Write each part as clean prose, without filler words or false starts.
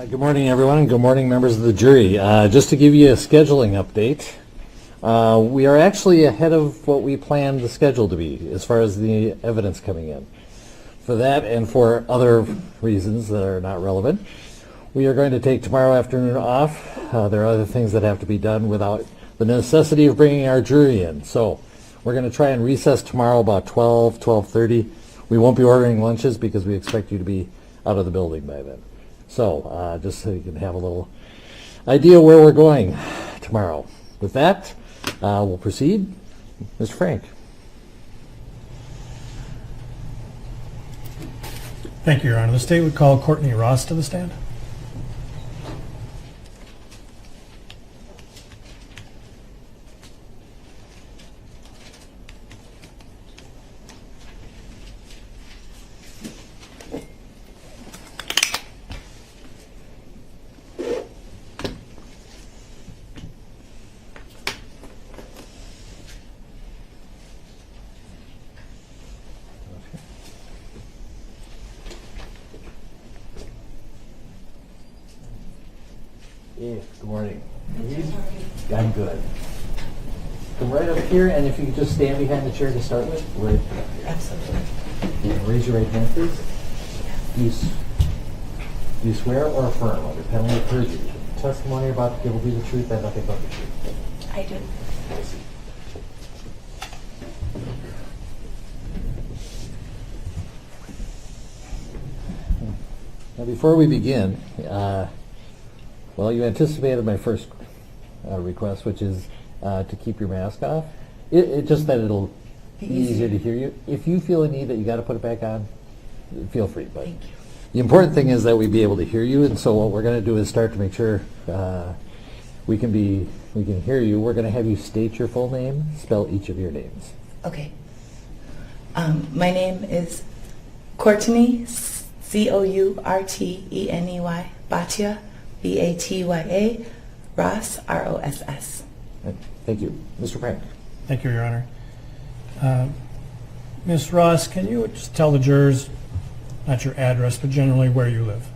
Good morning, everyone, and good morning, members of the jury. Just to give you a scheduling update, we are actually ahead of what we planned the schedule to be as far as the evidence coming in. For that and for other reasons that are not relevant, we are going to take tomorrow afternoon off. There are other things that have to be done without the necessity of bringing our jury in. So we're going to try and recess tomorrow about 12:30. We won't be ordering lunches because we expect you to be out of the building by then. So just so you can have a little idea where we're going tomorrow. With that, we'll proceed. Mr. Frank. Thank you, Your Honor. The state would call Courteney Ross to the stand. Hey, good morning. I'm good. Come right up here, and if you could just stand behind the chair to start with. Right. Absolutely. And raise your right hand, please. Do you swear or affirm under penalty of perjury that the testimony you're about to give will be the truth and nothing but the truth? I do. Now, before we begin, well, you anticipated my first request, which is to keep your mask off. It just that it'll be easier to hear you. If you feel a need that you got to put it back on, feel free. But Thank you. the important thing is that we be able to hear you, and so what we're going to do is start to make sure we can hear you. We're going to have you state your full name, spell each of your names. Okay. My name is Courteney, Courteney, Batya, Batya, Ross, Ross. Thank you. Mr. Frank. Thank you, Your Honor. Ms. Ross, can you just tell the jurors, not your address, but generally where you live?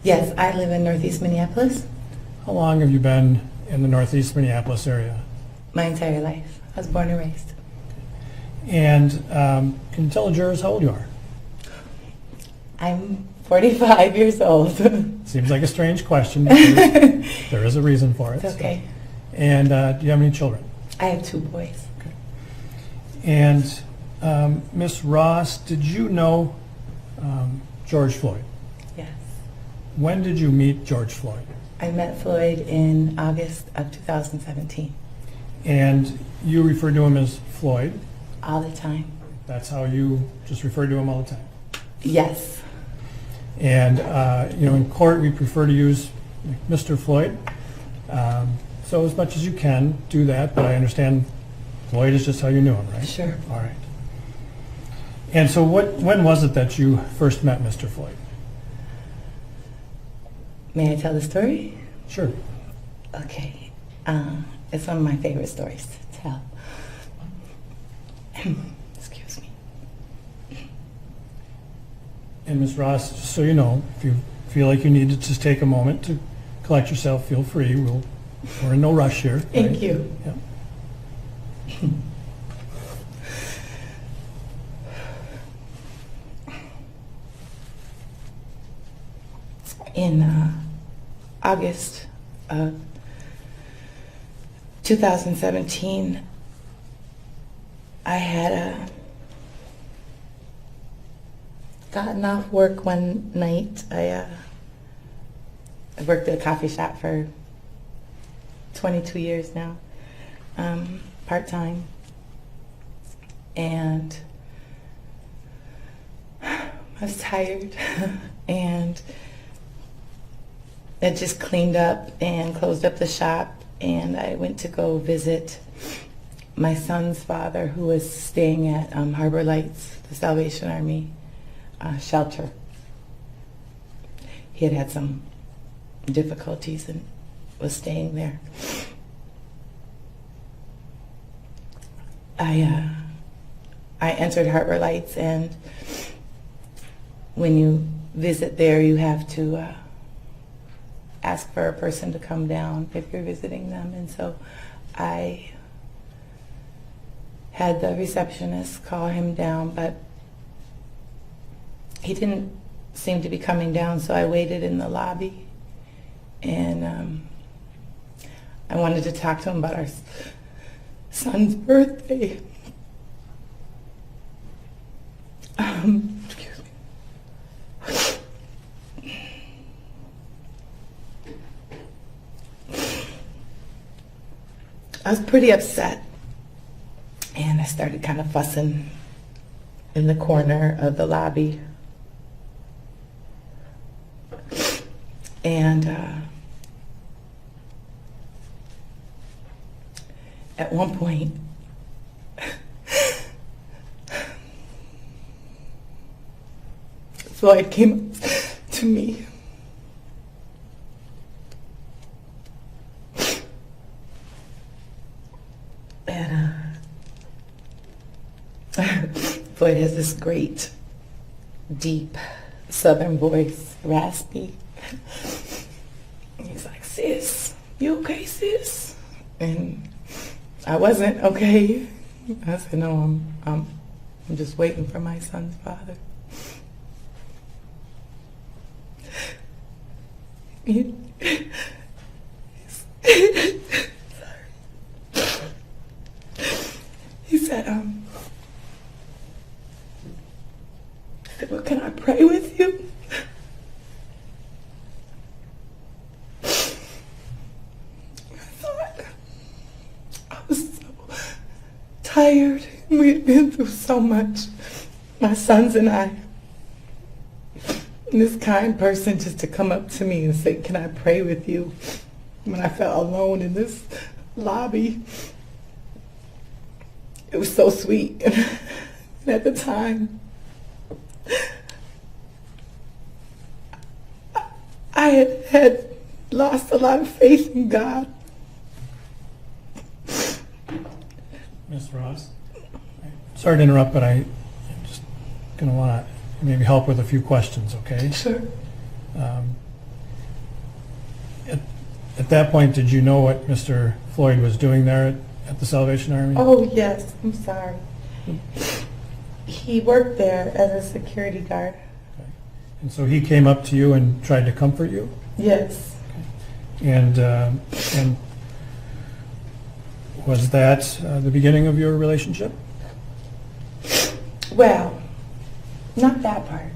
Yes, I live in Northeast Minneapolis How long have you been in the Northeast Minneapolis area? my entire life. I was born and raised. And can you tell the jurors how old you are? I'm 45 years old. Seems like a strange question, but there is a reason for it. It's okay. And do you have any children? I have 2 boys. Okay. And Ms. Ross, did you know George Floyd? Yes. When did you meet George Floyd? I met Floyd in August of 2017. And you refer to him as Floyd. All the time. That's how you just refer to him all the time. Yes. And in court we prefer to use Mr. Floyd. So as much as you can, do that. But I understand Floyd is just how you knew him, right? Sure. All right. And so when was it that you first met Mr. Floyd? May I tell the story? Sure. Okay. It's one of my favorite stories to tell. Excuse me. And Ms. Ross, just so you know, if you feel like you need to just take a moment to collect yourself, feel free. We're in no rush here. Thank right? you. Yep. In August of 2017, I had gotten off work one night. I worked at a coffee shop for 22 years now, part-time, and I was tired and I just cleaned up and closed up the shop, and I went to go visit my son's father, who was staying at Harbor Lights, the Salvation Army shelter. He had had some difficulties and was staying there. I entered Harbor Lights, and when you visit there, you have to ask for a person to come down if you're visiting them. And so I had the receptionist call him down, but he didn't seem to be coming down, so I waited in the lobby, and I wanted to talk to him about our son's birthday. Excuse me. I was pretty upset, and I started kind of fussing in the corner of the lobby. And at one point, Floyd came up to me. And Floyd has this great, deep Southern voice, raspy. He's like, "Sis, you okay, sis?" And I wasn't okay. I said, "No, I'm just waiting for my son's father." He said, "Well, can I pray with you?" I was so tired. We had been through so much, my sons and I. And this kind person just to come up to me and say, "Can I pray with you?" When I felt alone in this lobby. It was so sweet. And at the time, I had lost a lot of faith in God. Ms. Ross, sorry to interrupt, but I'm just going to want to maybe help with a few questions, okay? Sure. At that point, did you know what Mr. Floyd was doing there at the Salvation Army? Oh, yes. I'm sorry. He worked there as a security guard. Okay. And so he came up to you and tried to comfort you? Yes. And was that the beginning of your relationship? Well, not that part.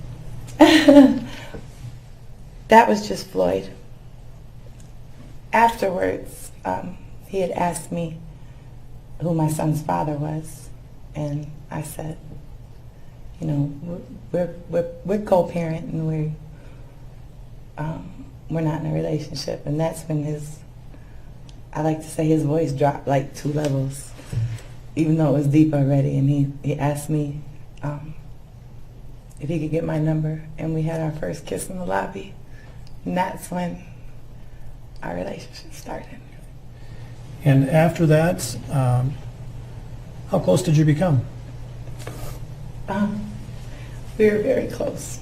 That was just Floyd. Afterwards, he had asked me who my son's father was, and I said, you know, we're co-parent, and we're not in a relationship. And that's when I like to say his voice dropped like 2 levels, even though it was deep already. And he asked me if he could get my number, and we had our first kiss in the lobby. And that's when our relationship started. And after that, how close did you become? We were very close.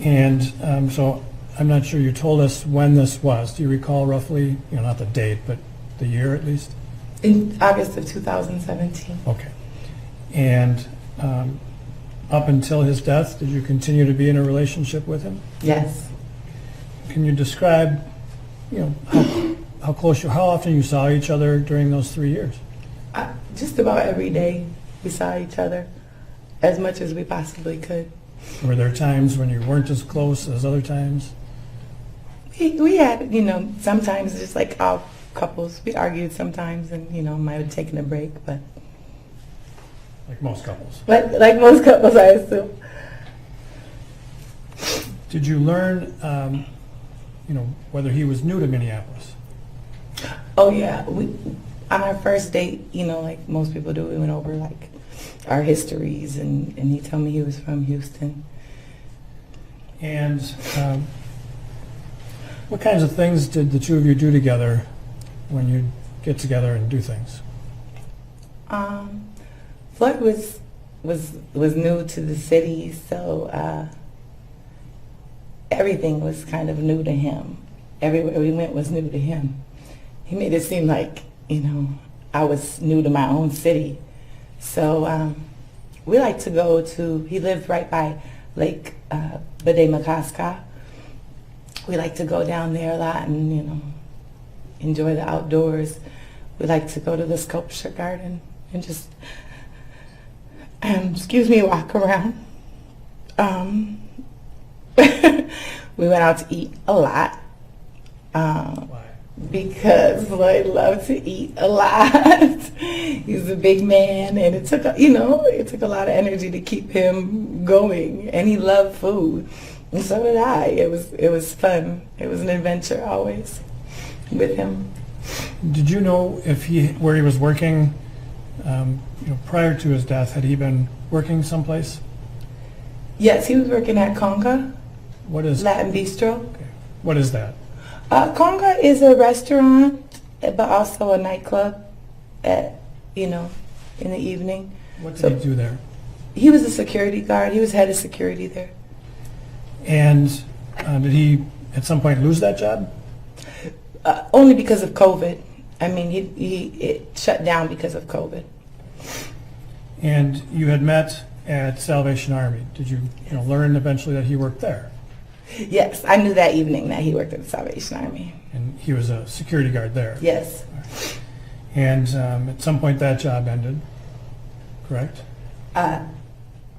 And so I'm not sure you told us when this was. Do you recall roughly, not the date, but the year at least? In August of 2017. Okay. And up until his death, did you continue to be in a relationship with him? Yes. Can you describe, how often you saw each other during those 3 years? Just about every day we saw each other, as much as we possibly could. Were there times when you weren't as close as other times? We had, sometimes just like all couples, we argued sometimes and, might have taken a break, but. Like most couples. Like most couples, I assume. Did you learn, whether he was new to Minneapolis? Oh yeah, on our first date, like most people do, we went over like our histories, and he told me he was from Houston. And what kinds of things did the two of you do together when you get together and do things? Floyd was new to the city, so everything was kind of new to him. Everywhere we went was new to him. He made it seem like, I was new to my own city. So we like to go to, he lived right by Lake Bade-Makaska. We like to go down there a lot and, enjoy the outdoors. We like to go to the sculpture garden and just, walk around. We went out to eat a lot. Why? Because Floyd loved to eat a lot. He's a big man, and it took a lot of energy to keep him going, and he loved food, and so did I. It was fun. It was an adventure always with him. Did you know where he was working prior to his death? Had he been working someplace? Yes, he was working at Conga, What is Latin Bistro. Okay. What is that? Conga is a restaurant, but also a nightclub in the evening. What did he do there? He was a security guard. He was head of security there. And did he at some point lose that job? Only because of COVID. I mean, it shut down because of COVID. And you had met at Salvation Army. Did you, learn eventually that he worked there? Yes, I knew that evening that he worked at the Salvation Army. And he was a security guard there? Yes. And at some point that job ended, correct?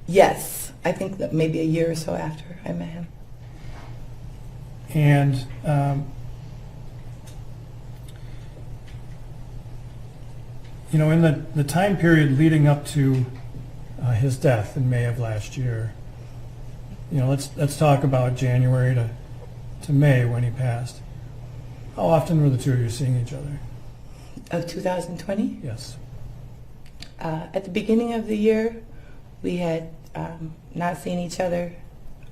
Yes. I think that maybe a year or so after I met him. And in the time period leading up to his death in May of last year, let's talk about January to May when he passed. How often were the two of you seeing each other? Of 2020? Yes. At the beginning of the year, we had not seen each other,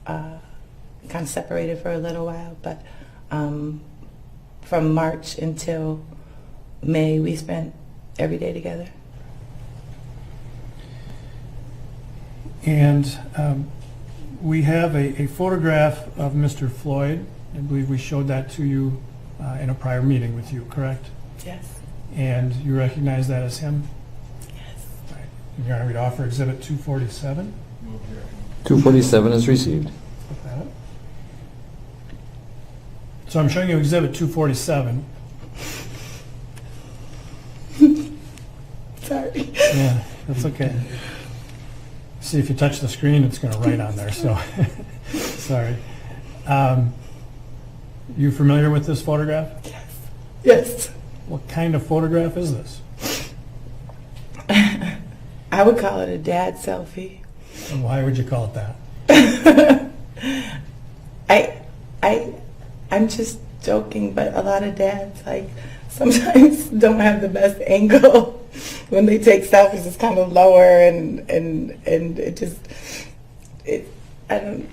kind of separated for a little while, but from March until May, we spent every day together. And we have a photograph of Mr. Floyd. I believe we showed that to you in a prior meeting with you, correct? Yes. And you recognize that as him? Yes. Right. And you're going to offer Exhibit 247? 247 is received. Look that up. So I'm showing you Exhibit 247. Sorry. Yeah, that's okay. See, if you touch the screen, it's going to write on there, so sorry. You familiar with this photograph? Yes. Yes. What kind of photograph is this? I would call it a dad selfie. And why would you call it that? I'm just joking, but a lot of dads sometimes don't have the best angle. When they take selfies, it's kind of lower and it just I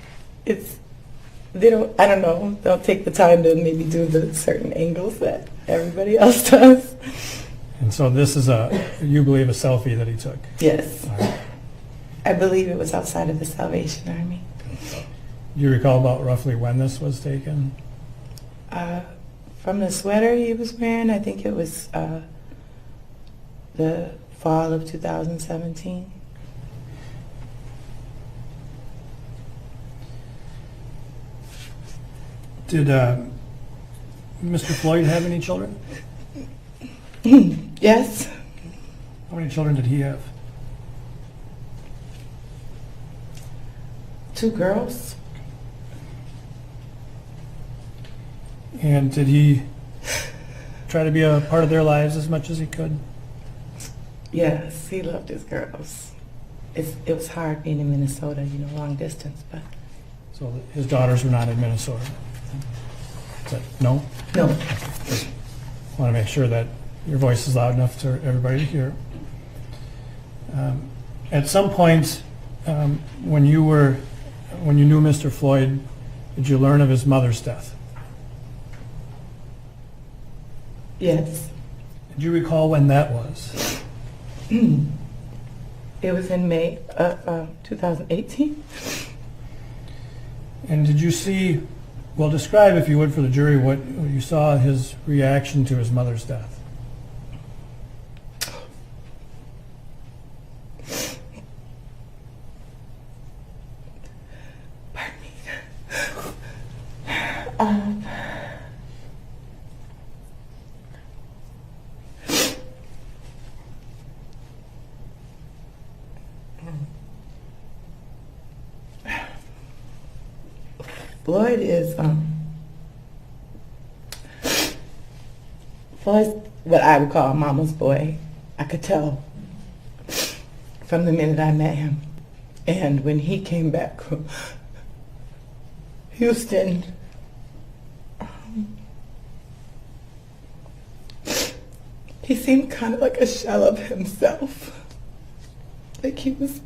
don't know. Don't take the time to maybe do the certain angles that everybody else does. And so this is you believe, a selfie that he took? Yes. All right. I believe it was outside of the Salvation Army. Do you recall about roughly when this was taken? From the sweater he was wearing, I think it was the fall of 2017. Did Mr. Floyd have any children? Yes. How many children did he have? 2 girls. And did he try to be a part of their lives as much as he could? Yes, he loved his girls. It was hard being in Minnesota, long distance, but... So his daughters were not in Minnesota? Is that, no? No. Just want to make sure that your voice is loud enough for everybody to hear. At some point, when you knew Mr. Floyd, did you learn of his mother's death? Yes. Did you recall when that was? It was in May of 2018. And did you see Well, describe, if you would, for the jury, what you saw his reaction to his mother's death. Pardon me. Floyd is Floyd's what I would call a mama's boy. I could tell from the minute I met him. And when he came back from Houston, he seemed kind of like a shell of himself. Like he was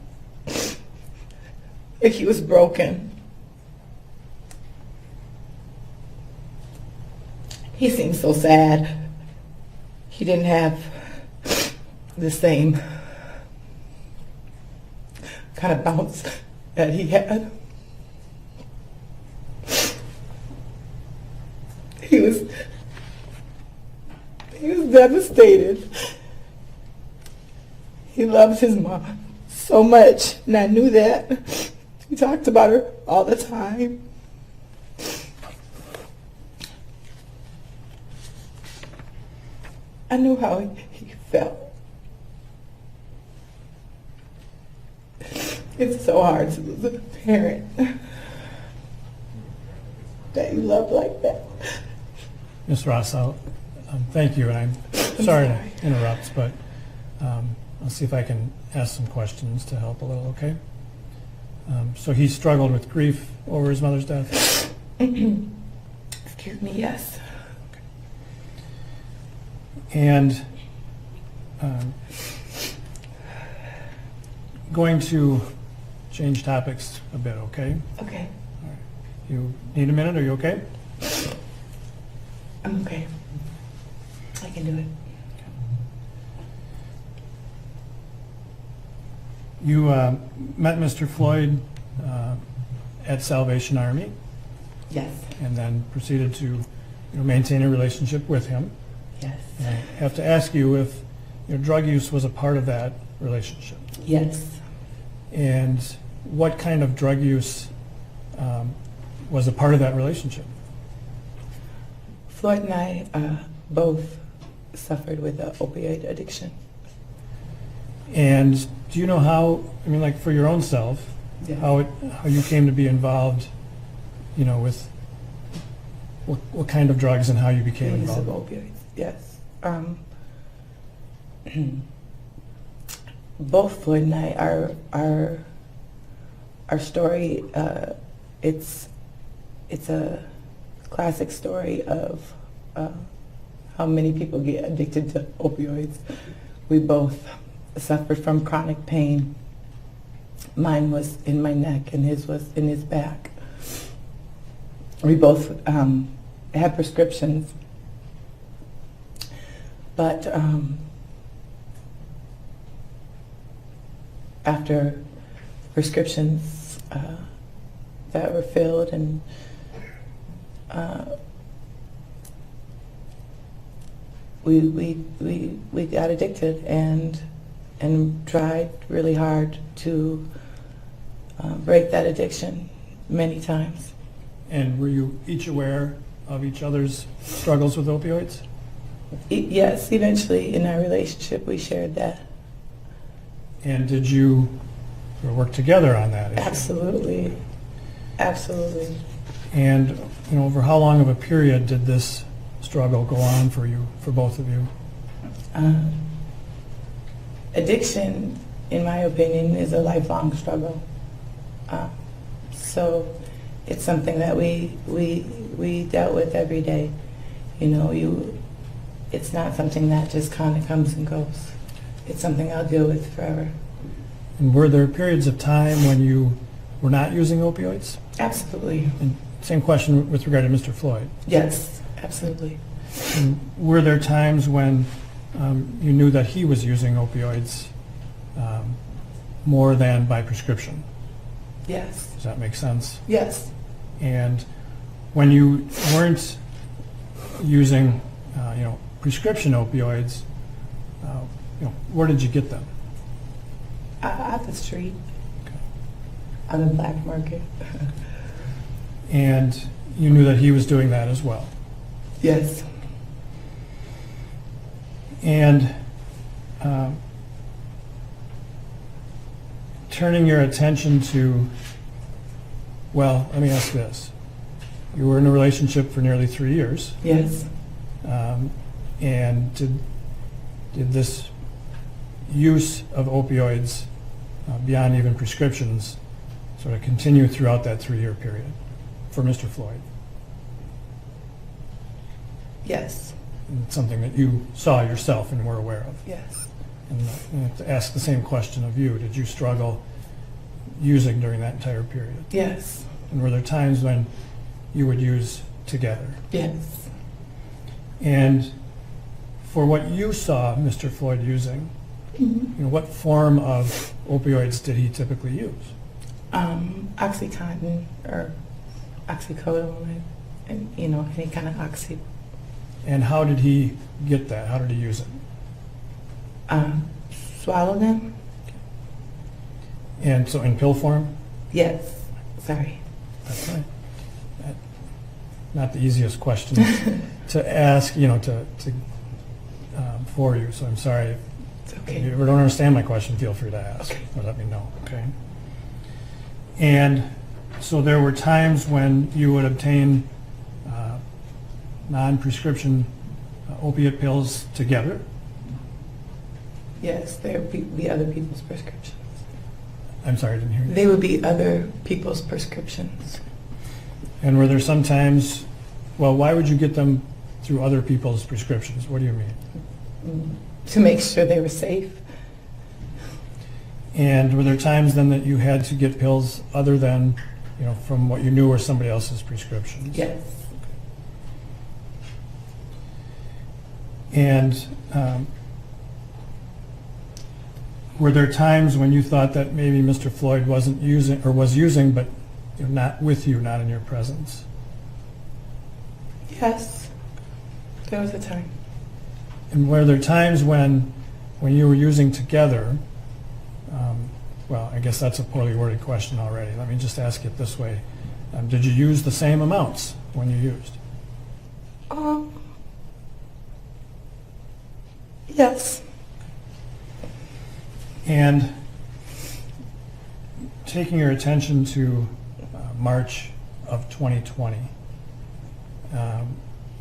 broken. He seemed so sad. He didn't have the same kind of bounce that he had. He was devastated. He loves his mom so much, and I knew that. He talked about her all the time. I knew how he felt. It's so hard to lose a parent that you love like that. Ms. Ross, thank you, and I'm sorry to interrupt, but I'll see if I can ask some questions to help a little, okay? So he struggled with grief over his mother's death? Excuse me, yes. And going to change topics a bit, okay? Okay, All right. You need a minute? Are you okay? I'm okay. I can do it. You met Mr. Floyd at Salvation Army Yes, and then proceeded to maintain a relationship with him. yes, And I have to ask you if drug use was a part of that relationship. yes. And what kind of drug use was a part of that relationship? Floyd and I both suffered with an opioid addiction. And do you know how, like for your own self, Yeah. how you came to be involved, with what kind of drugs and how you became The use of involved? opioids, yes. Both Floyd and I, our story, it's a classic story of how many people get addicted to opioids. We both suffered from chronic pain. Mine was in my neck and his was in his back. We both had prescriptions, but after prescriptions that were filled and we got addicted and tried really hard to break that addiction many times. And were you each aware of each other's struggles with opioids? Yes, eventually in our relationship we shared that. And did you work together on that issue? Absolutely, absolutely. And over how long of a period did this struggle go on for you, for both of you? Addiction, in my opinion, is a lifelong struggle. So it's something that we dealt with every day. It's not something that just kind of comes and goes. It's something I'll deal with forever. And were there periods of time when you were not using opioids? Absolutely. And same question with regard to Mr. Floyd. Yes, absolutely. And were there times when you knew that he was using opioids more than by prescription? Yes. Does that make sense? Yes. And when you weren't using, prescription opioids, where did you get them? Out the street, on the black market. And you knew that he was doing that as well. Yes. And turning your attention to, well, let me ask this. You were in a relationship for nearly 3 years. Yes. And did this use of opioids beyond even prescriptions sort of continue throughout that 3-year period for Mr. Floyd? Yes. And it's something that you saw yourself and were aware of. Yes. And I have to ask the same question of you. Did you struggle using during that entire period? Yes. And were there times when you would use together? Yes. And for what you saw Mr. Floyd using, what form of opioids did he typically use? Oxycontin or oxycodone, and any kind of oxy. And how did he get that? How did he use it? Swallow them. And so in pill form? Yes. Sorry. That's right. Not the easiest question to ask, for you. So I'm sorry. It's If okay. you ever don't understand my question, feel free to ask or let me know. Okay. And so there were times when you would obtain non-prescription opiate pills together. Yes, there would be other people's prescriptions. I'm sorry, I didn't hear you. They would be other people's prescriptions. And were there some times, well, why would you get them through other people's prescriptions? What do you mean? To make sure they were safe. And were there times then that you had to get pills other than, from what you knew were somebody else's prescriptions? Yes. And were there times when you thought that maybe Mr. Floyd wasn't using, or was using, but not with you, not in your presence? Yes. There was a time. And were there times when you were using together, well, I guess that's a poorly worded question already. Let me just ask it this way. Did you use the same amounts when you used? Yes. And taking your attention to March of 2020,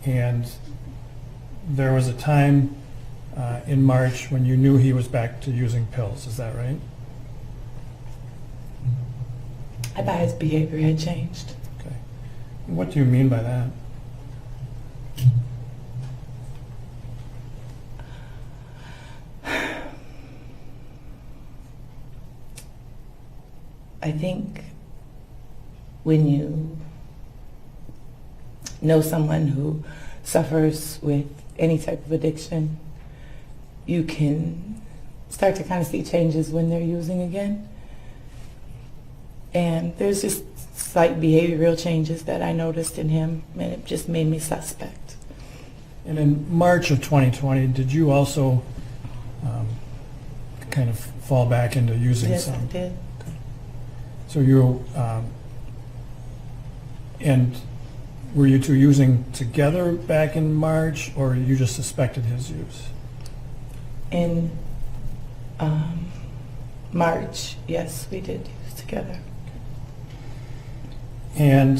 and there was a time in March when you knew he was back to using pills, is that right? I thought his behavior had changed. Okay. What do you mean by that? I think when you know someone who suffers with any type of addiction, you can start to kind of see changes when they're using again. And there's just slight behavioral changes that I noticed in him, and it just made me suspect. And in March of 2020, did you also kind of fall back into using Yes, some? I did. So you, and were you two using together back in March, or you just suspected his use? In March, yes, we did use together. And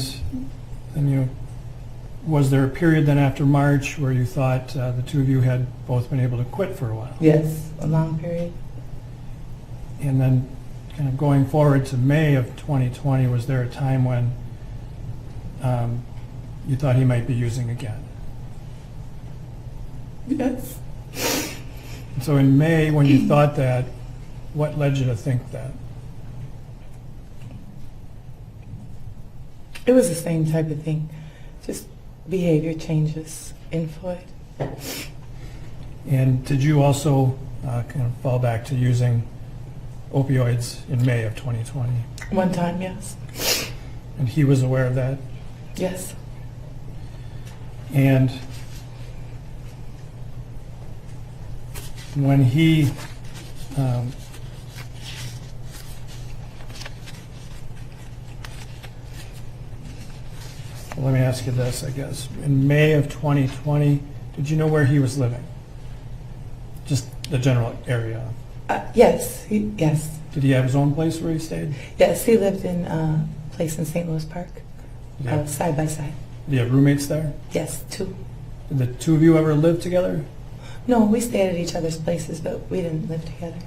was there a period then after March where you thought the two of you had both been able to quit for a while? Yes, a long period. And then kind of going forward to May of 2020, was there a time when you thought he might be using again? Yes. And so in May, when you thought that, what led you to think that? It was the same type of thing, just behavior changes in Floyd. And did you also kind of fall back to using opioids in May of 2020? One time, yes. And he was aware of that? Yes. And when he let me ask you this, I guess. In May of 2020, did you know where he was living? Just the general area. Yes, yes. Did he have his own place where he stayed? Yes, he lived in a place in St. Louis Park, Yeah. side by side. Did he have roommates there? Yes, 2. Did the two of you ever live together? No, we stayed at each other's places, but we didn't live together.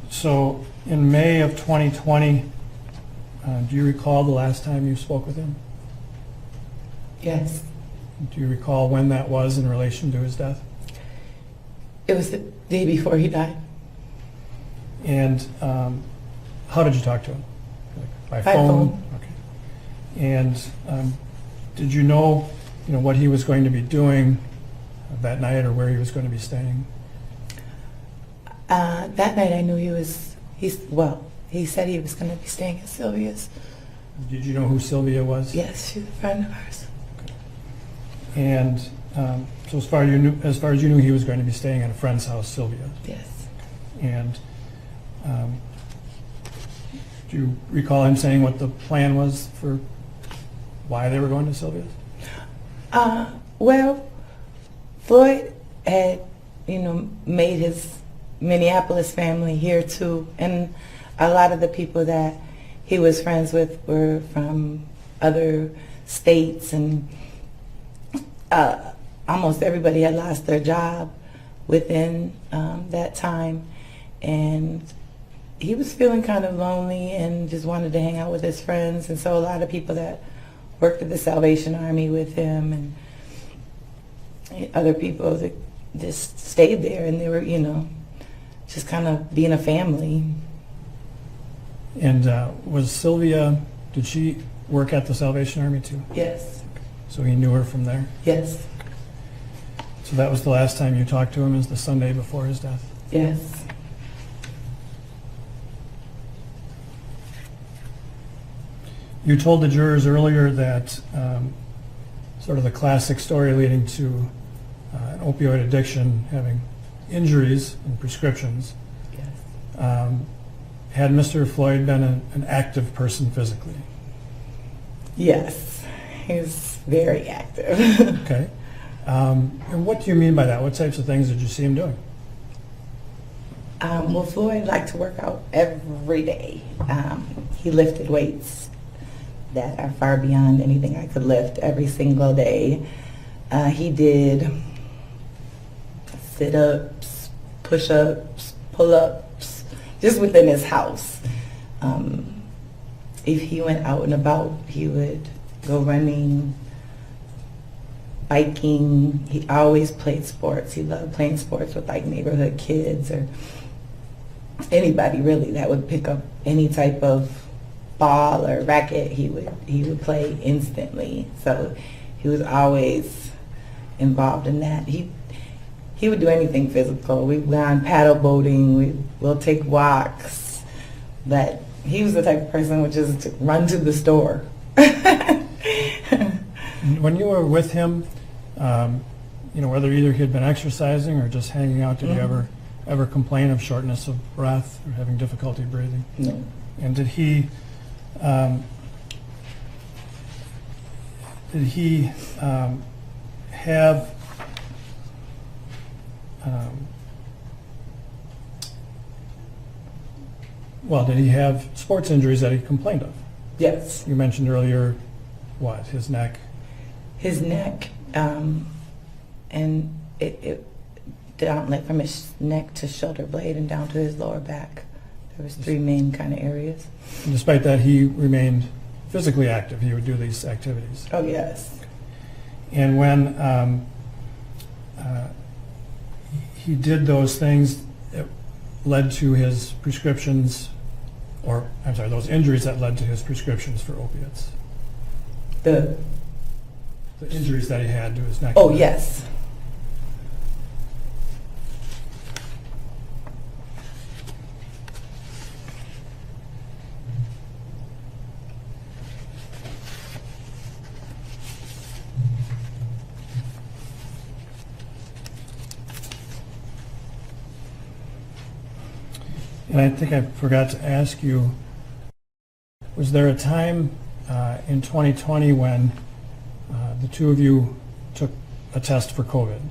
So in May of 2020, do you recall the last time you spoke with him? Yes. Do you recall when that was in relation to his death? It was the day before he died. And how did you talk to him? By By phone? phone. Okay. And did you know what he was going to be doing that night or where he was going to be staying? That night I knew he said he was going to be staying at Sylvia's. Did you know who Sylvia was? Yes, she's a friend of ours. And so as far as you knew, he was going to be staying at a friend's house, Sylvia. Yes. And do you recall him saying what the plan was for why they were going to Sylvia's? Well, Floyd had, made his Minneapolis family here too, and a lot of the people that he was friends with were from other states, and almost everybody had lost their job within that time, and he was feeling kind of lonely and just wanted to hang out with his friends, and so a lot of people that worked at the Salvation Army with him and other people that just stayed there, and they were, just kind of being a family. And was Sylvia, did she work at the Salvation Army too? Yes. So he knew her from there? Yes. So that was the last time you talked to him, is the Sunday before his death? Yes. You told the jurors earlier that sort of the classic story leading to an opioid addiction, having injuries and prescriptions. Yes. Had Mr. Floyd been an active person physically? Yes. He's very active. Okay. And what do you mean by that? What types of things did you see him doing? Well, Floyd liked to work out every day. He lifted weights that are far beyond anything I could lift every single day. He did sit-ups, push-ups, pull-ups, just within his house. If he went out and about, he would go running, biking. He always played sports. He loved playing sports with like neighborhood kids or anybody really that would pick up any type of ball or racket. He would play instantly. So he was always involved in that. He would do anything physical. We went on paddle boating. We'll take walks. But he was the type of person who would just run to the store. When you were with him, whether either he had been exercising or just hanging out, did you ever complain of shortness of breath or having difficulty breathing? No. And did he have did he have sports injuries that he complained of? Yes. You mentioned earlier, what, his neck? His neck, and it down like from his neck to shoulder blade and down to his lower back. There was 3 main kind of areas. And despite that, he remained physically active. He would do these activities. Oh, yes. And when he did those things, it led to his prescriptions, those injuries that led to his prescriptions for opiates. The injuries that he had to his neck. Oh, yes. And I think I forgot to ask you, was there a time in 2020 when the two of you took a test for COVID?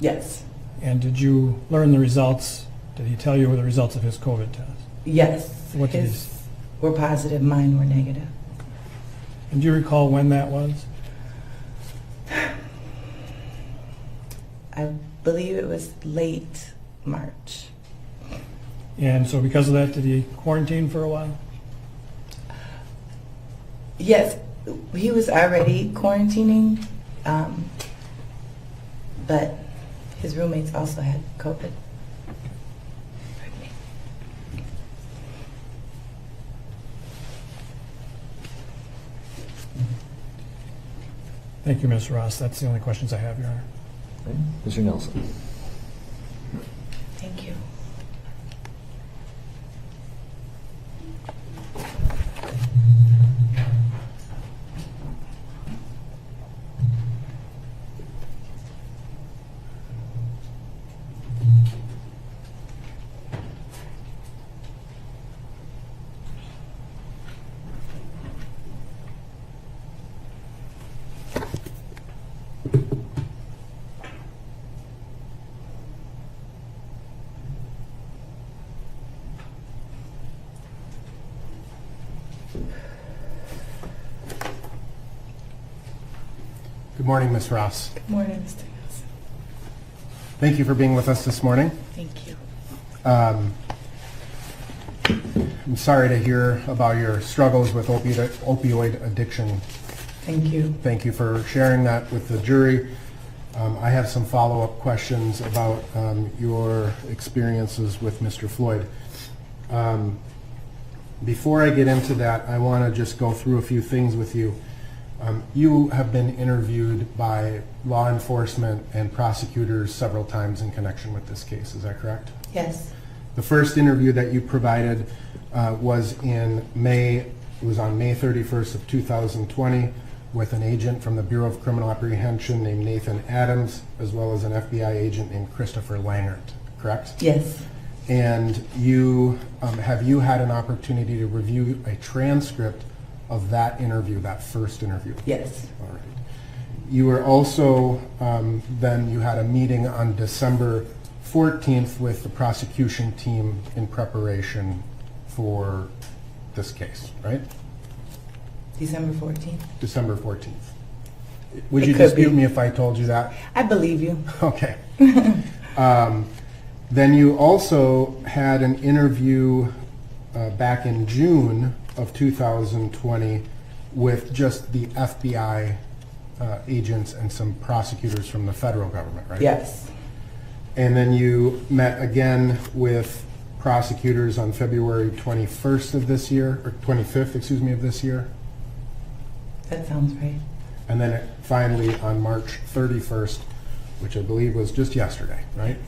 Yes. And did you learn the results? Did he tell you the results of his COVID test? Yes. What did he His were positive, mine were negative. And do you recall when that was? I believe it was late March. And so because of that, did he quarantine for a while? Yes, he was already quarantining, but his roommates also had COVID. Pardon me. Thank you, Ms. Ross. That's the only questions I have, Your Honor. Okay. Mr. Nelson. Thank you. Good morning, Ms. Ross. Good morning, Mr. Nelson. Thank you for being with us this morning. Thank you. I'm sorry to hear about your struggles with opioid addiction. Thank you. Thank you for sharing that with the jury. I have some follow-up questions about your experiences with Mr. Floyd. Before I get into that, I want to just go through a few things with you. You have been interviewed by law enforcement and prosecutors several times in connection with this case. Is that correct? Yes. The first interview that you provided was in May. It was on May 31st of 2020 with an agent from the Bureau of Criminal Apprehension named Nathan Adams, as well as an FBI agent named Christopher Langert. Correct? Yes. And you have you had an opportunity to review a transcript of that interview, that first interview? Yes. All right. You were also, then you had a meeting on December 14th with the prosecution team in preparation for this case, right? December 14th. December 14th. Would It you could dispute be. me if I told you that? I believe you. Okay. Then you also had an interview back in June of 2020 with just the FBI agents and some prosecutors from the federal government, right? Yes. And then you met again with prosecutors on February 21st of this year, or 25th, excuse me, of this year. That sounds right. And then finally on March 31st, which I believe was just yesterday, right?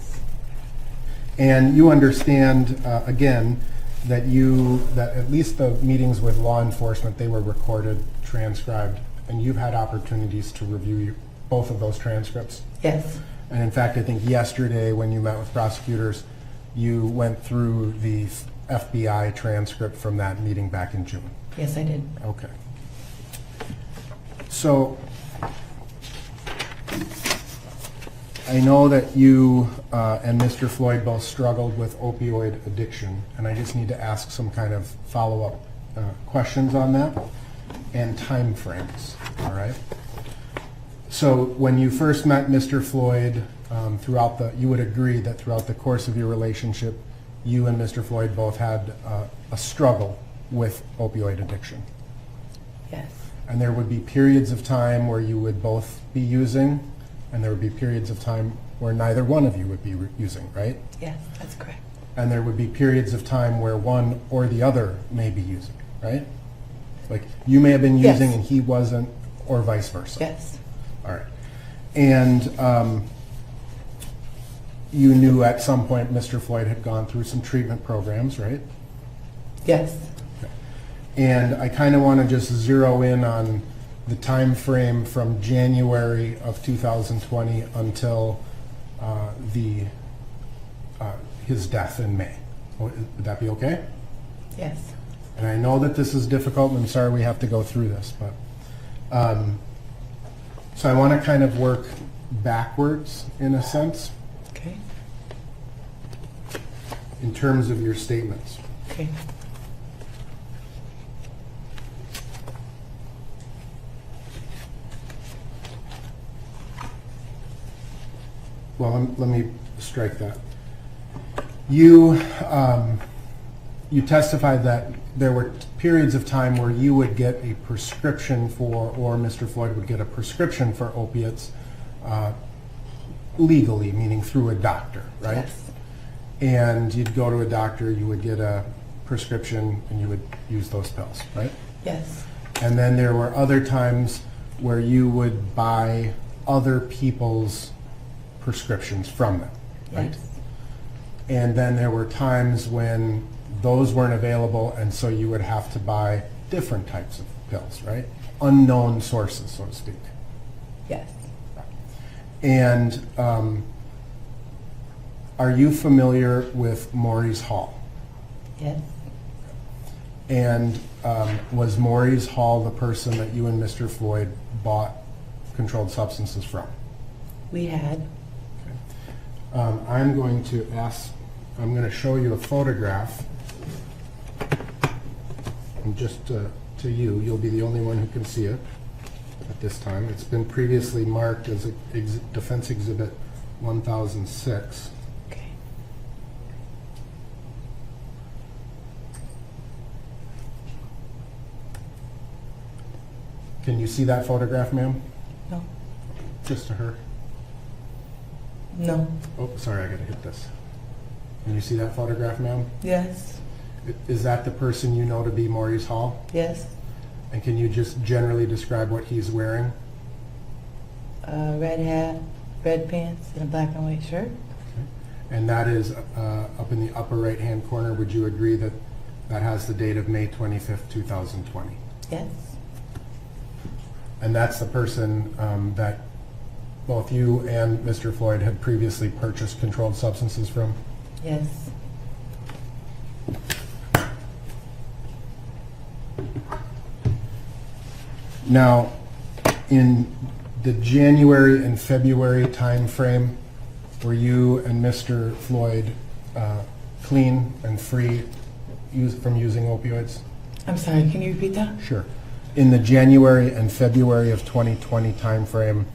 And you understand, again, that at least the meetings with law enforcement, they were recorded, transcribed, and you've had opportunities to review both of those transcripts. Yes. And in fact, I think yesterday when you met with prosecutors, you went through the FBI transcript from that meeting back in June. Yes, I did. Okay. So I know that you and Mr. Floyd both struggled with opioid addiction, and I just need to ask some kind of follow-up questions on that and time frames, all right? So when you first met Mr. Floyd, you would agree that throughout the course of your relationship, you and Mr. Floyd both had a struggle with opioid addiction. Yes. And there would be periods of time where you would both be using, and there would be periods of time where neither one of you would be using, right? Yes, that's correct. And there would be periods of time where one or the other may be using, right? Like you may have been Yes. using and he wasn't, or vice versa. Yes. All right. And you knew at some point Mr. Floyd had gone through some treatment programs, right? Yes. And I kind of want to just zero in on the time frame from January of 2020 until his death in May. Would that be okay? Yes. And I know that this is difficult, and I'm sorry we have to go through this, but, so I want to kind of work backwards in a sense, Okay. in terms of your statements. Okay. Well, let me strike that. You, you testified that there were periods of time where you would get a prescription for, or Mr. Floyd would get a prescription for opiates legally, meaning through a doctor, right? Yes. And you'd go to a doctor, you would get a prescription, and you would use those pills, right? Yes. And then there were other times where you would buy other people's prescriptions from them, right? Yes. And then there were times when those weren't available, and so you would have to buy different types of pills, right? Unknown sources, so to speak. Yes. And are you familiar with Maurice Hall? Yes. And was Maurice Hall the person that you and Mr. Floyd bought controlled substances from? We had. I'm going to show you a photograph. And just to you, you'll be the only one who can see it at this time. It's been previously marked as Defense Exhibit 1006. Okay. Can you see that photograph, ma'am? No. Just to her. No. Oh, sorry, I gotta hit this. Can you see that photograph, ma'am? Yes. Is that the person you know to be Maurice Hall? Yes. And can you just generally describe what he's wearing? Red hat, red pants, and a black and white shirt. And that is up in the upper right-hand corner. Would you agree that that has the date of May 25th, 2020? Yes. And that's the person that both you and Mr. Floyd had previously purchased controlled substances from? Yes. Now, in the January and February time frame, were you and Mr. Floyd clean and free from using opioids? I'm sorry, can you repeat that? Sure. In the January and February of 2020 time frame,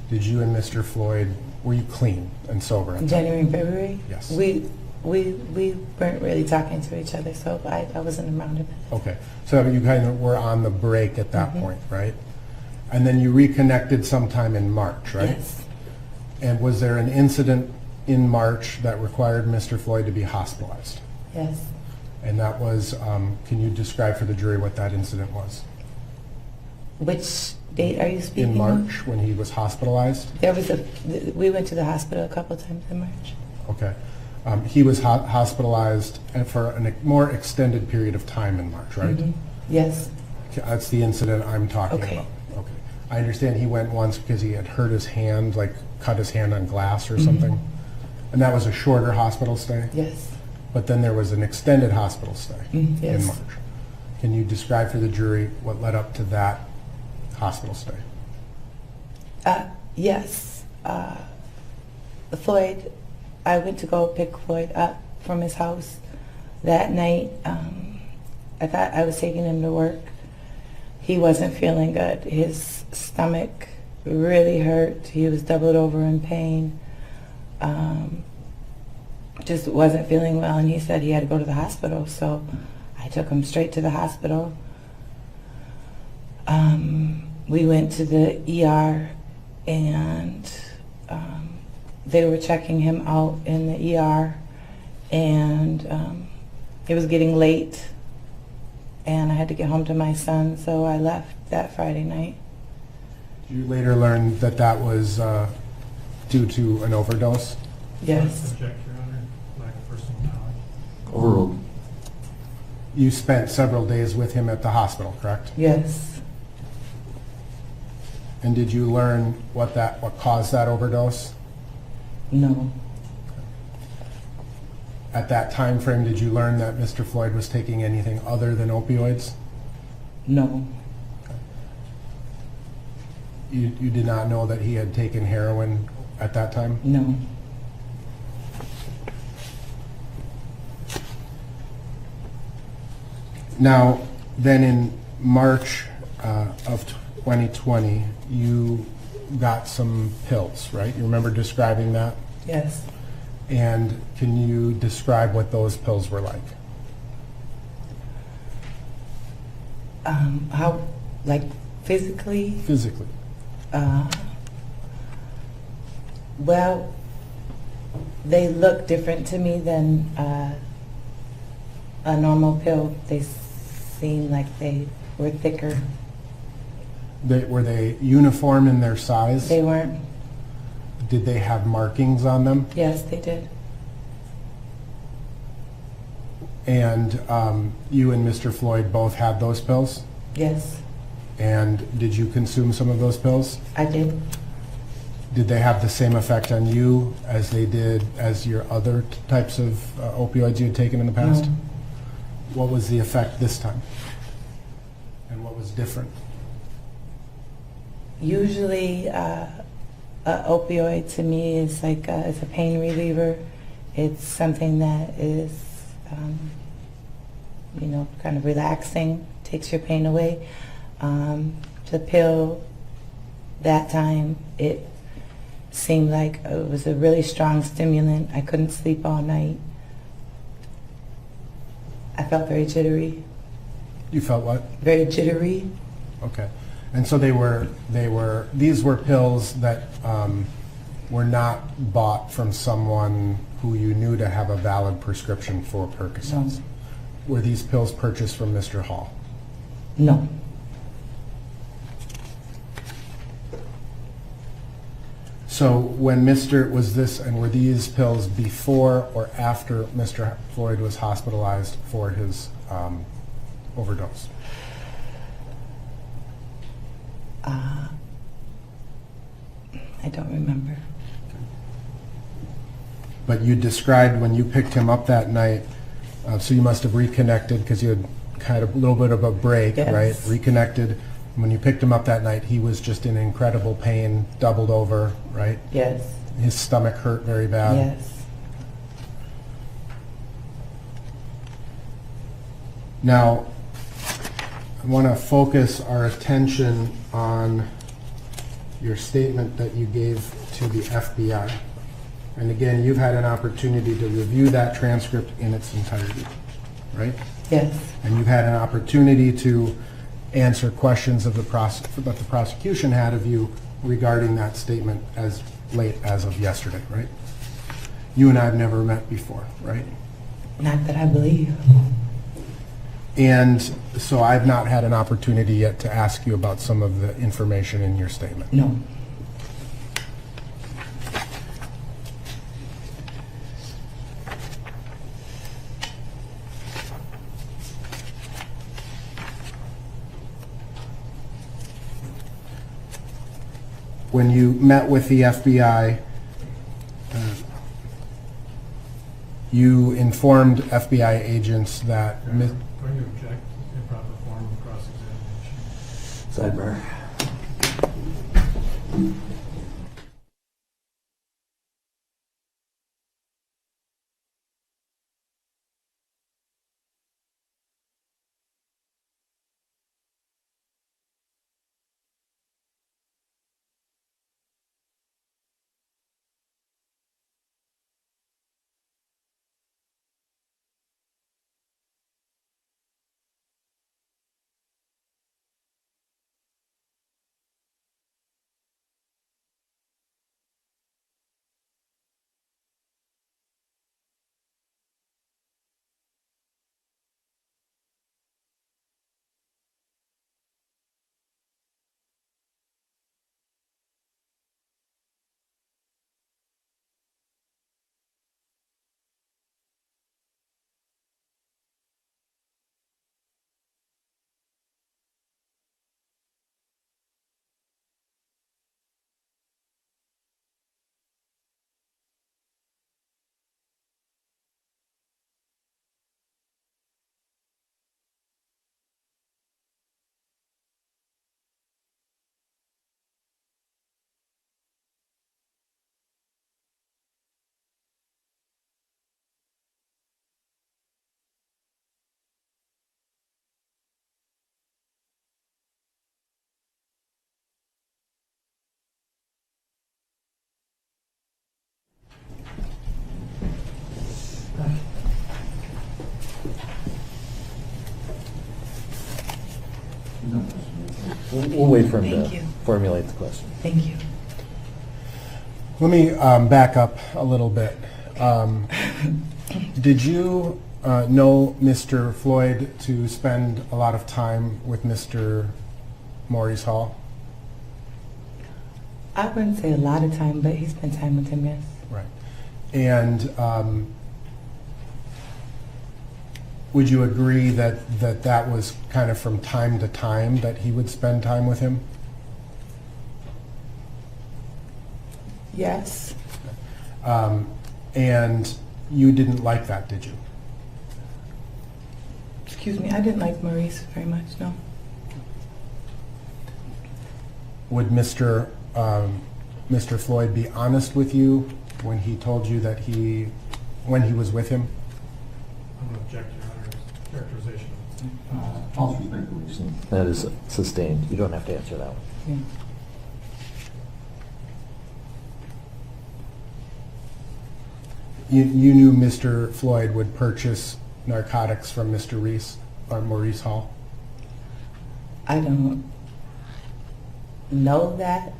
did you and Mr. Floyd, were you clean and sober? In January and February? Yes. We weren't really talking to each other, so I wasn't around him. Okay, so you kind of were on the break at that point, right? And then you reconnected sometime in March, right? Yes. And was there an incident in March that required Mr. Floyd to be hospitalized? Yes. And that was, can you describe for the jury what that incident was? Which date are you speaking In of? March, when he was hospitalized? We went to the hospital a couple times in March. Okay. He was hospitalized for a more extended period of time in March, right? Yes. Okay, that's the incident I'm talking Okay. about. Okay. I understand he went once because he had hurt his hand, like cut his hand on glass or something. And that was a shorter hospital stay? Yes. But then there was an extended hospital stay in yes. March. Can you describe for the jury what led up to that hospital stay? Yes. Floyd, I went to go pick Floyd up from his house that night. I thought I was taking him to work. He wasn't feeling good. His stomach really hurt. He was doubled over in pain. Just wasn't feeling well, and he said he had to go to the hospital, so I took him straight to the hospital. We went to the ER, and they were checking him out in the ER, and it was getting late, and I had to get home to my son, so I left that Friday night. You later learned that that was due to an overdose? Yes. Object, Your Honor, lack of personal knowledge. Overruled. You spent several days with him at the hospital, correct? Yes. And did you learn what caused that overdose? No. At that time frame, did you learn that Mr. Floyd was taking anything other than opioids? No, You did not know that he had taken heroin at that time? no. Now, then in March of 2020, you got some pills, right? You remember describing that? Yes. And can you describe what those pills were like? How, like physically? Physically. Well, they look different to me than a normal pill. They seem like they were thicker. Were they uniform in their size? They weren't. Did they have markings on them? Yes, they did. And you and Mr. Floyd both had those pills? Yes, And did you consume some of those pills? I did. Did they have the same effect on you as they did as your other types of opioids you had taken in the past? No. What was the effect this time? And what was different? Usually, a opioid to me is like it's a pain reliever. It's something that is, kind of relaxing, takes your pain away. The pill, that time, it seemed like it was a really strong stimulant. I couldn't sleep all night. I felt very jittery. You felt what? Very jittery. Okay. And so these were pills that were not bought from someone who you knew to have a valid prescription for Percocets. No. Were these pills purchased from Mr. Hall? No. So were these pills before or after Mr. Floyd was hospitalized for his overdose? I don't remember. But you described when you picked him up that night, so you must have reconnected because you had kind of a little bit of a break, Yes. right? Reconnected. When you picked him up that night, he was just in incredible pain, doubled over, right? Yes. His stomach hurt very bad. Yes. Now, I want to focus our attention on your statement that you gave to the FBI. And again, you've had an opportunity to review that transcript in its entirety, right? Yes. And you've had an opportunity to answer questions of that the prosecution had of you regarding that statement as late as of yesterday, right? You and I have never met before, right? Not that I believe. And so I've not had an opportunity yet to ask you about some of the information in your statement. No. When you met with the FBI, you informed FBI agents that Going to object improper form of cross-examination. Sidebar. We'll wait for him Thank to you. formulate the question. Thank you. Let me back up a little bit. Did you know Mr. Floyd to spend a lot of time with Mr. Maurice Hall? I wouldn't say a lot of time, but he spent time with him, yes. Right. And would you agree that that was kind of from time to time that he would spend time with him? Yes. And you didn't like that, did you? Excuse me, I didn't like Maurice very much, no. Would Mr. Floyd be honest with you when he told you that when he was with him? I'm going to object to Your Honor's characterization. False speculation. That is sustained. You don't have to answer that one. Yeah. You knew Mr. Floyd would purchase narcotics from Mr. Reese or Maurice Hall? I don't know that.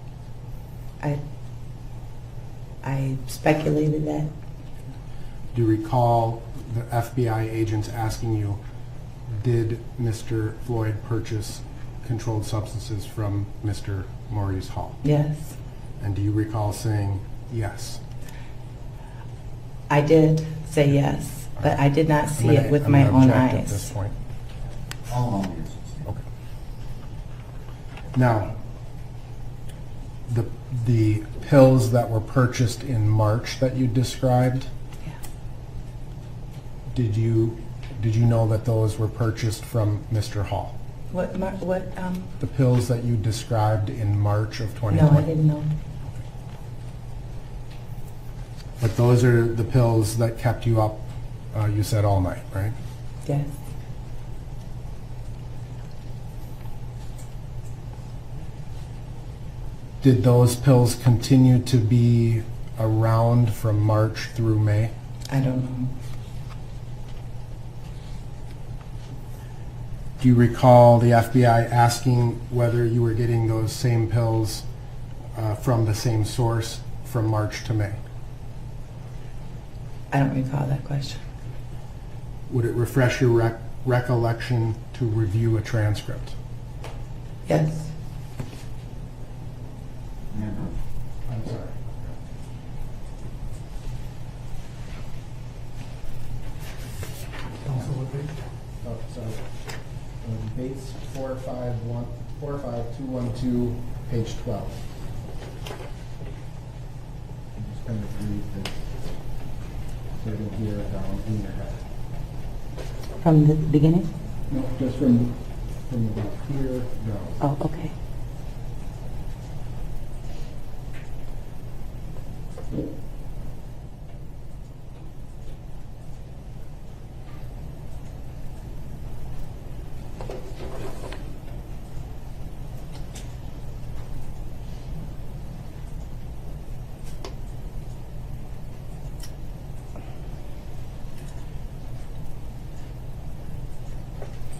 I speculated that. Do you recall the FBI agents asking you, did Mr. Floyd purchase controlled substances from Mr. Maurice Hall? Yes. And do you recall saying yes? I did say yes, but I did not see it with my I'm own gonna object at this eyes. point. All answers. Okay. Now, the pills that were purchased in March that you described, Yeah. did you know that those were purchased from Mr. Hall? What, The pills that you described in March of 2020? no, I didn't know. But those are the pills that kept you up, you said, all night, right? Yes. Did those pills continue to be around from March through May? I don't know. Do you recall the FBI asking whether you were getting those same pills from the same source from March to May? I don't recall that question. Would it refresh your recollection to review a transcript? Yes. Never. I'm sorry. Counsel would be? Oh, sorry. Bates 45212, page 12. Just kind of read this so you can hear it down in your head. From the beginning? No, just from about here down. Oh, okay.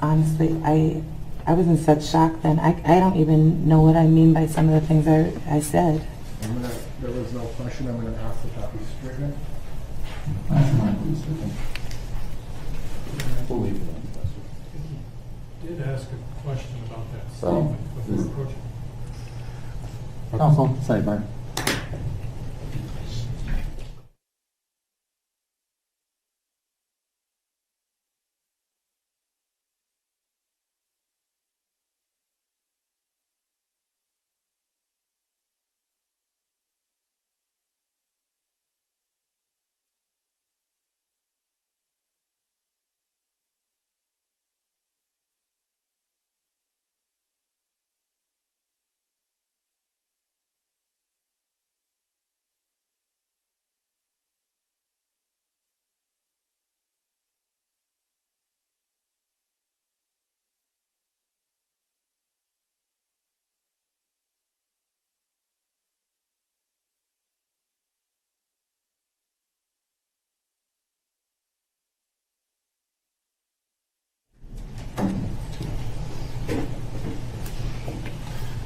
Honestly, I was in such shock then. I don't even know what I mean by some of the things I said. There was no question, I'm gonna ask that that be stricken. Last time, please, stricken. We'll leave it on the question. Did ask a question about that Oh. statement before approaching. Counsel, sidebar.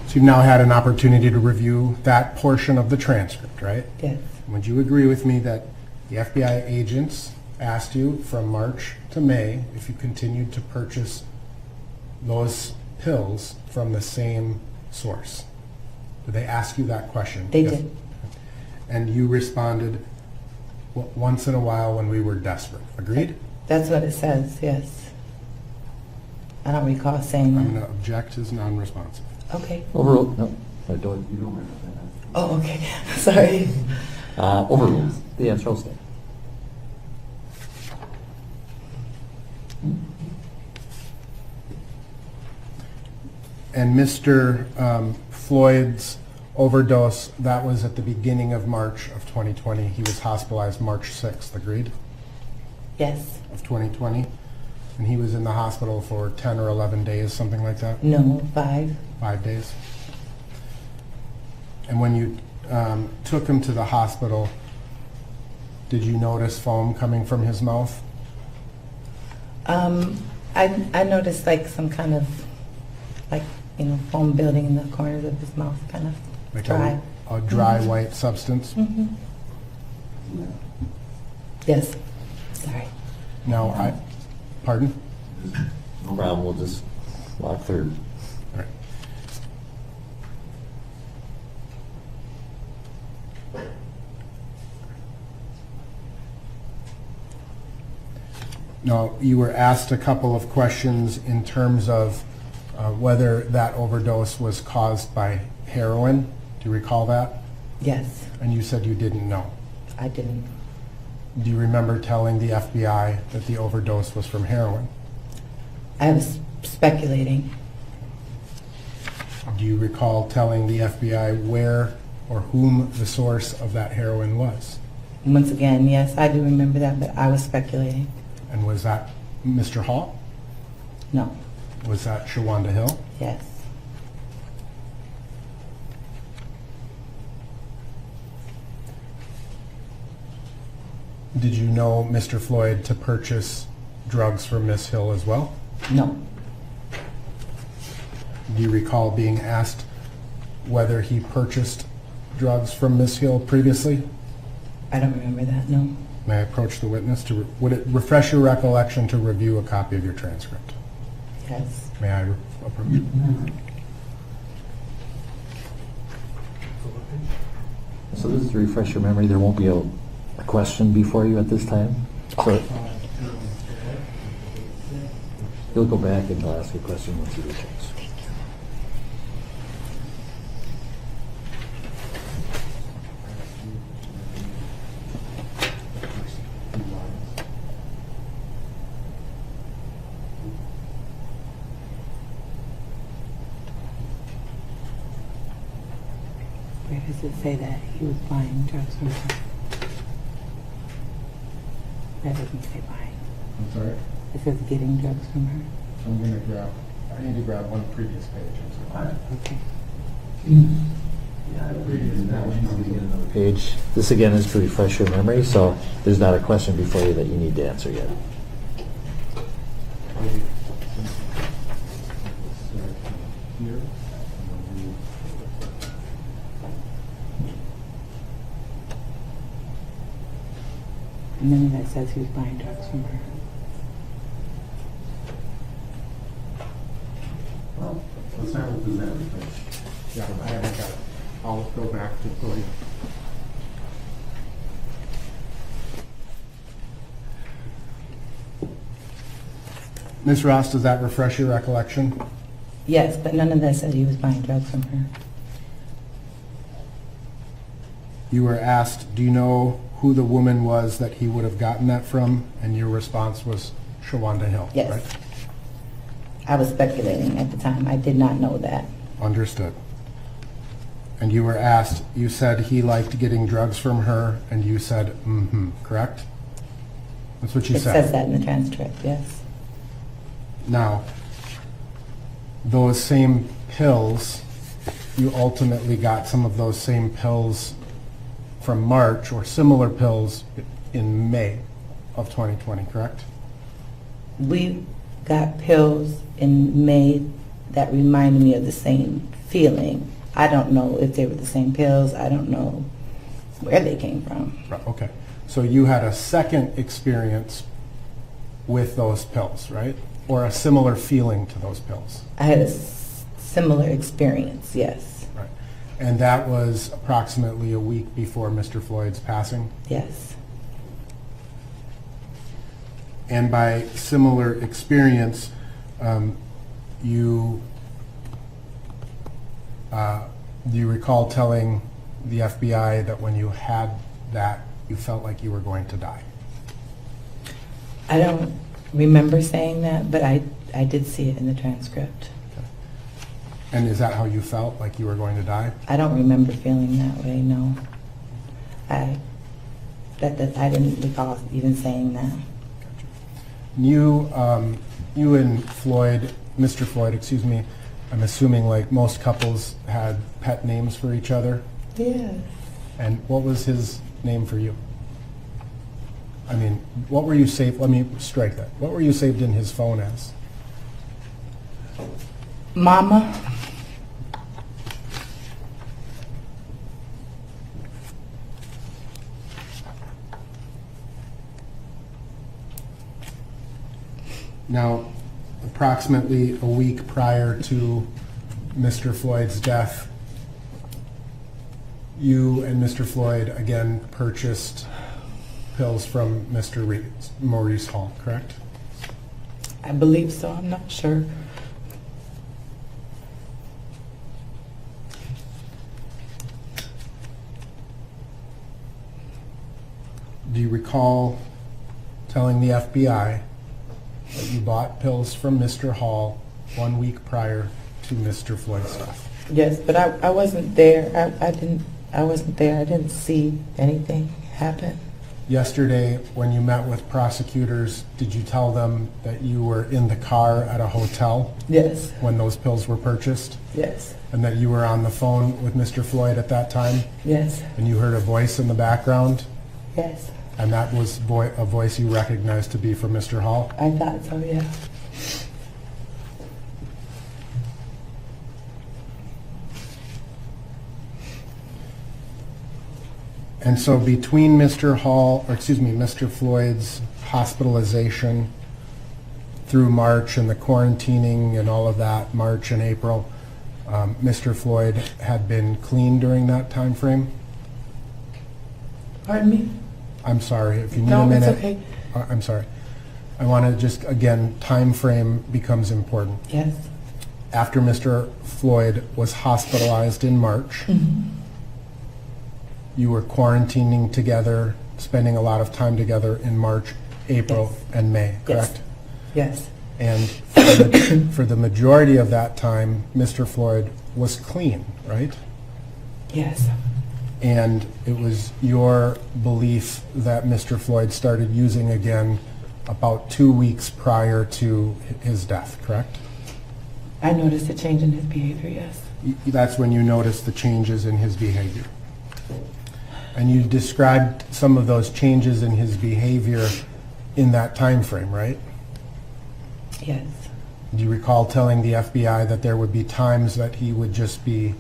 So you've now had an opportunity to review that portion of the transcript, right? Yes. Would you agree with me that the FBI agents asked you from March to May if you continued to purchase those pills from the same source? Did they ask you that question? They Yes. did. And you responded, once in a while when we were desperate. Agreed? That's what it says, yes. I don't recall saying I'm going that. to object as non-responsive. Okay. Overruled, no, I don't. You don't remember that. Oh, okay. Sorry. Overruled, the answer will stand. And Mr. Floyd's overdose, that was at the beginning of March of 2020. He was hospitalized March 6th, agreed, Yes. of 2020? And he was in the hospital for 10 or 11 days, something like that? No, 5. 5 days? And when you took him to the hospital, did you notice foam coming from his mouth? I noticed like some kind of, like, foam building in the corners of his mouth, kind of Like dry. a dry white substance? Mhm. Yes. Sorry. Now, pardon? No problem, we'll just walk through. All right. Now, you were asked a couple of questions in terms of whether that overdose was caused by heroin. Do you recall that? Yes. And you said you didn't know. I didn't. Do you remember telling the FBI that the overdose was from heroin? I was speculating. Do you recall telling the FBI where or whom the source of that heroin was? Once again, yes, I do remember that, but I was speculating. And was that Mr. Hall? No. Was that Shawanda Hill? Yes. Did you know Mr. Floyd to purchase drugs from Miss Hill as well? No. Do you recall being asked whether he purchased drugs from Miss Hill previously? I don't remember that, no. May I approach the witness to, would it refresh your recollection to review a copy of your transcript? Yes. May I approach? So this is to refresh your memory, there won't be a question before you at this time? So he'll go back and he'll ask a question once he returns. Where does it say that he was buying drugs from her? That doesn't say buying. I'm sorry? It says getting drugs from her. I'm going to grab, I need to grab one previous page. I'm sorry. Okay. Page, this again is to refresh your memory, so there's not a question before you that you need to answer yet. And then that says he was buying drugs from her. Well, let's have it presented. Yeah, I haven't got it. I'll go back to Floyd. Ms. Ross, does that refresh your recollection? Yes, but none of that said he was buying drugs from her. You were asked, do you know who the woman was that he would have gotten that from? And your response was Shawanda Hill, Yes. right? I was speculating at the time. I did not know that. Understood. And you were asked, you said he liked getting drugs from her, and you said, mm-hmm, correct? That's what you It said. says that in the transcript, yes. Now, those same pills, you ultimately got some of those same pills from March, or similar pills in May of 2020, correct? We got pills in May that reminded me of the same feeling. I don't know if they were the same pills. I don't know where they came from. Right, okay. So you had a second experience with those pills, right? Or a similar feeling to those pills? I had a similar experience, yes. Right. And that was approximately a week before Mr. Floyd's passing? Yes. And by similar experience, you do you recall telling the FBI that when you had that, you felt like you were going to die? I don't remember saying that, but I did see it in the transcript. And is that how you felt, like you were going to die? I don't remember feeling that way, no. I didn't recall even saying that. You and Floyd, Mr. Floyd, excuse me, I'm assuming like most couples had pet names for each other. Yes. And what was his name for you? I mean, what were you saved, let me strike that. What were you saved in his phone as? Mama. Now, approximately a week prior to Mr. Floyd's death, you and Mr. Floyd again purchased pills from Mr. Maurice Hall, correct? I believe so, I'm not sure. Do you recall telling the FBI that you bought pills from Mr. Hall 1 week prior to Mr. Floyd's death? Yes, but I wasn't there. I wasn't there. I didn't see anything happen. Yesterday, when you met with prosecutors, did you tell them that you were in the car at a hotel Yes, when those pills were purchased? yes, And that you were on the phone with Mr. Floyd at that time? yes, And you heard a voice in the background? yes. And that was a voice you recognized to be from Mr. Hall? I thought so, yeah. And so between Mr. Floyd's hospitalization through March and the quarantining and all of that, March and April, Mr. Floyd had been clean during that time frame? Pardon me? I'm sorry, if you need No, a minute. it's okay. I'm sorry. I want to just, again, time frame becomes important. Yes. After Mr. Floyd was hospitalized in March, you were quarantining together, spending a lot of time together in March, April, Yes. and May, Yes. correct? Yes, And for the majority of that time, Mr. Floyd was clean, right? yes, And it was your belief that Mr. Floyd started using again about 2 weeks prior to his death, correct? I noticed a change in his behavior, yes. That's when you noticed the changes in his behavior. And you described some of those changes in his behavior in that time frame, right? Yes, Do you recall telling the FBI that there would be times that he would just be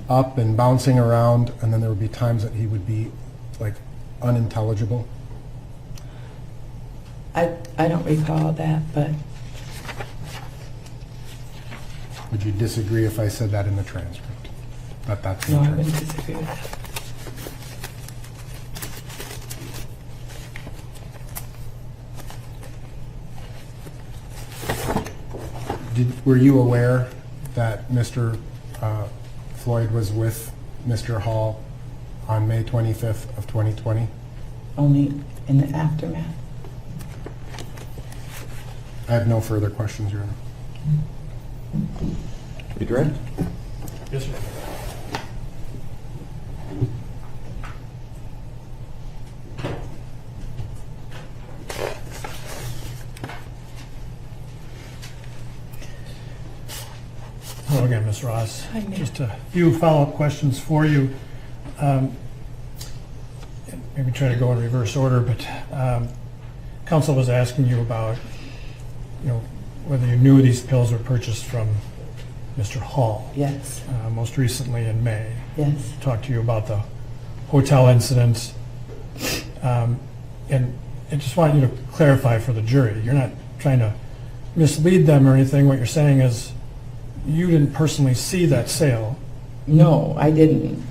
up and bouncing around, and then there would be times that he would be like unintelligible? I don't recall that, but Would you disagree if I said that in the transcript? That that's in no, the I wouldn't transcript. disagree with that. Were you aware that Mr. Floyd was with Mr. Hall on May 25th of 2020? Only in the aftermath. I have no further questions, Your Honor. Be direct? Yes, sir. Hello again, Ms. Ross. Hi, Mayor. Just a few follow-up questions for you. Maybe try to go in reverse order, but counsel was asking you about, whether you knew these pills were purchased from Mr. Hall, Yes, most recently in May. yes. Talked to you about the hotel incident. And I just want you to clarify for the jury, you're not trying to mislead them or anything. What you're saying is you didn't personally see that sale. No, I didn't.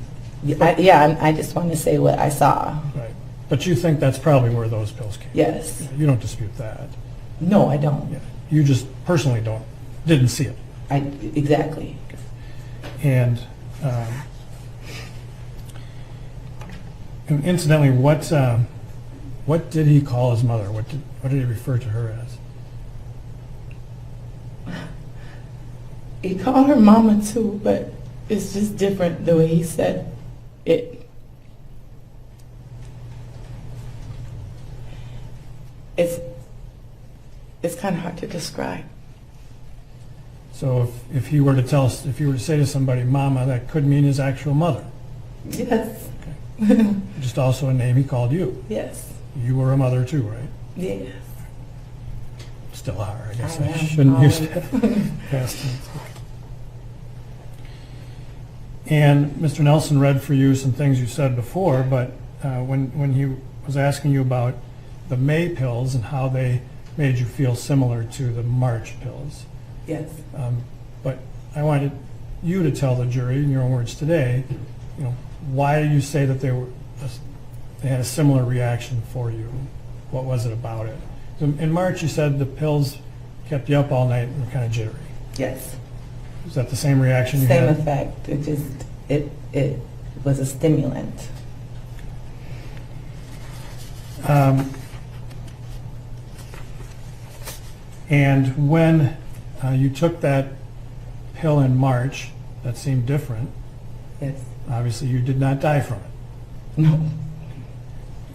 I just want to say what I saw. Right. But you think that's probably where those pills came? Yes. You don't dispute that. No, I don't. Yeah. You just personally didn't see it. Exactly. And incidentally, what did he call his mother? What did he refer to her as? He called her mama too, but it's just different the way he said it. It's kind of hard to describe. So if you were to say to somebody, "Mama," that could mean his actual mother. Yes. Just also a name he called you. Yes. You were a mother too, right? Yes. Still are, I guess. I I am. shouldn't use Always. past tense. And Mr. Nelson read for you some things you said before, but when he was asking you about the May pills and how they made you feel similar to the March pills. Yes. But I wanted you to tell the jury, in your own words today, why do you say that they had a similar reaction for you? What was it about it? In March, you said the pills kept you up all night and were kind of jittery. Yes. Is that the same reaction you Same had? effect. It was a stimulant. And when you took that pill in March, that seemed different. Yes. Obviously, you did not die from it. No.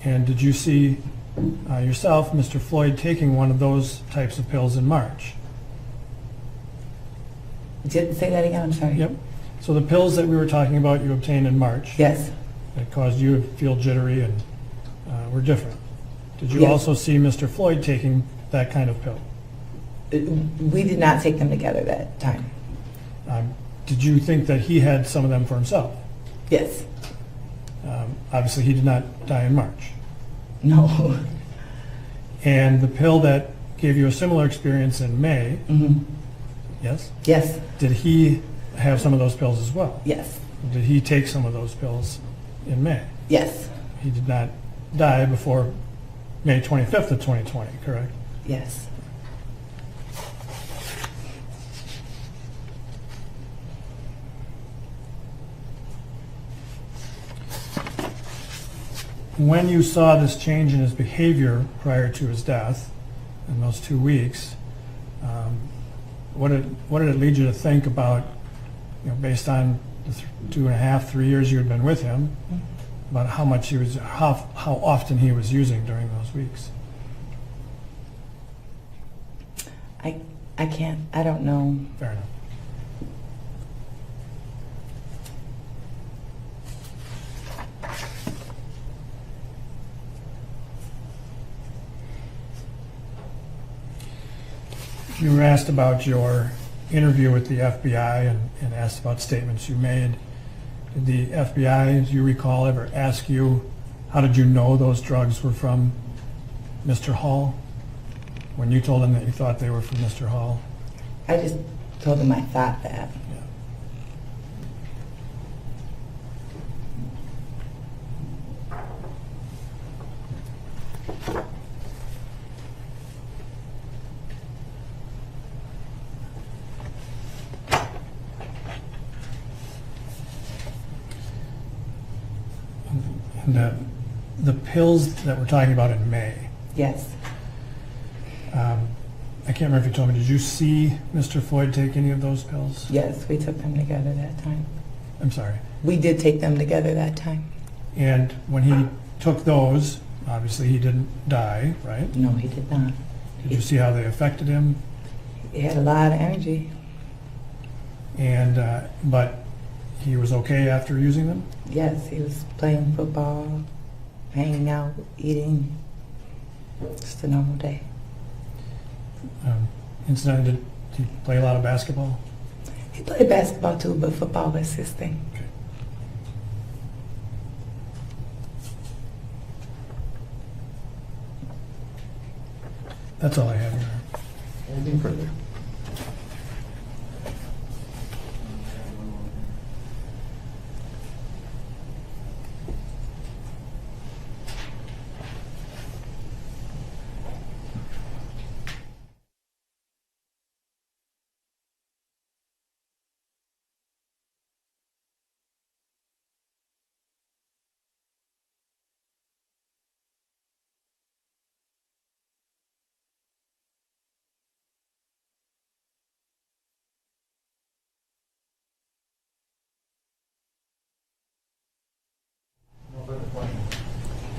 And did you see yourself, Mr. Floyd, taking one of those types of pills in March? Say that again. I'm sorry. Yep. So the pills that we were talking about you obtained in March Yes. that caused you to feel jittery and were different. Did you Yes. also see Mr. Floyd taking that kind of pill? We did not take them together that time. Did you think that he had some of them for himself? Yes. Obviously, he did not die in March. No. And the pill that gave you a similar experience in May, Mhm. yes? Yes. Did he have some of those pills as well? Yes. Did he take some of those pills in May? Yes. He did not die before May 25th of 2020, correct? Yes. When you saw this change in his behavior prior to his death, in those 2 weeks, what did it lead you to think about, based on the 2.5, 3 years you had been with him, about how much he was, how often he was using during those weeks? I don't know. Fair enough. You were asked about your interview with the FBI and asked about statements you made. Did the FBI, as you recall, ever ask you, how did you know those drugs were from Mr. Hall? When you told them that you thought they were from Mr. Hall? I just told him I thought that. Yeah. And the pills that we're talking about in May, Yes. I can't remember if you told me, did you see Mr. Floyd take any of those pills? Yes, we took them together that time. I'm sorry. We did take them together that time. And when he took those, obviously he didn't die, right? No, he did not. Did you see how they affected him? He had a lot of energy. And but he was okay after using them? Yes, he was playing football, hanging out, eating. Just a normal day. Incidentally, did he play a lot of basketball? He played basketball too, but football was his thing. That's all I have, Your Honor. Anything further?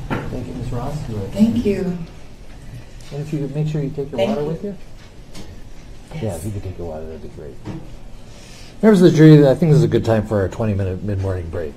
Thank you, Ms. Ross. Thank you. And if you could make sure you take your Thank water you. with you? Yeah, Yes. if you could take your water, that'd be great. Members of the jury, I think this is a good time for our 20-minute mid-morning break.